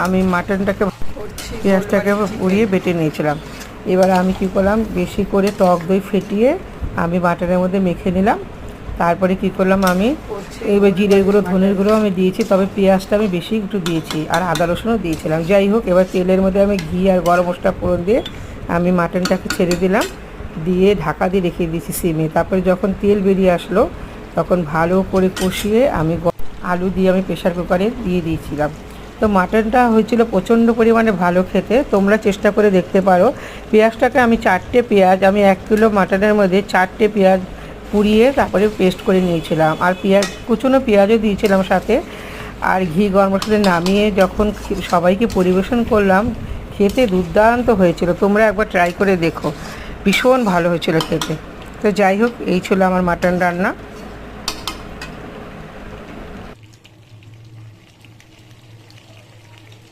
আমি মাটনটাকে পেঁয়াজটাকে পুড়িয়ে বেটে নিয়েছিলাম। এবার আমি কী করলাম, বেশি করে টক দই ফেটিয়ে আমি বাটারের মধ্যে মেখে নিলাম। তারপরে কী করলাম, আমি এইবার জিরের গুঁড়ো ধনের গুঁড়ো আমি দিয়েছি, তবে পেঁয়াজটা আমি বেশি একটু দিয়েছি, আর আদা রসুনও দিয়েছিলাম। যাই হোক, এবার তেলের মধ্যে আমি ঘি আর গরম মশলা ফোড়ন দিয়ে আমি মাটনটাকে ছেড়ে দিলাম, দিয়ে ঢাকা দিয়ে রেখে দিয়েছি সিমে। তারপরে যখন তেল বেরিয়ে আসলো তখন ভালো করে কষিয়ে আমি আলু দিয়ে আমি প্রেশার কুকারে দিয়ে দিয়েছিলাম। তো মাটনটা হয়েছিল প্রচণ্ড পরিমাণে ভালো খেতে, তোমরা চেষ্টা করে দেখতে পারো। পেঁয়াজটাকে আমি 4টে পেঁয়াজ, আমি 1 কিলো মাটনের মধ্যে 4টে পেঁয়াজ পুড়িয়ে তারপরে পেস্ট করে নিয়েছিলাম, আর কুচনো পেঁয়াজও দিয়েছিলাম সাথে। আর ঘি গরম মশলা নামিয়ে যখন সবাইকে পরিবেশন করলাম, খেতে দুর্দান্ত হয়েছিল। তোমরা একবার ট্রাই করে দেখো, ভীষণ ভালো হয়েছিল খেতে। তো যাই হোক, এই ছিল আমার মাটন রান্না।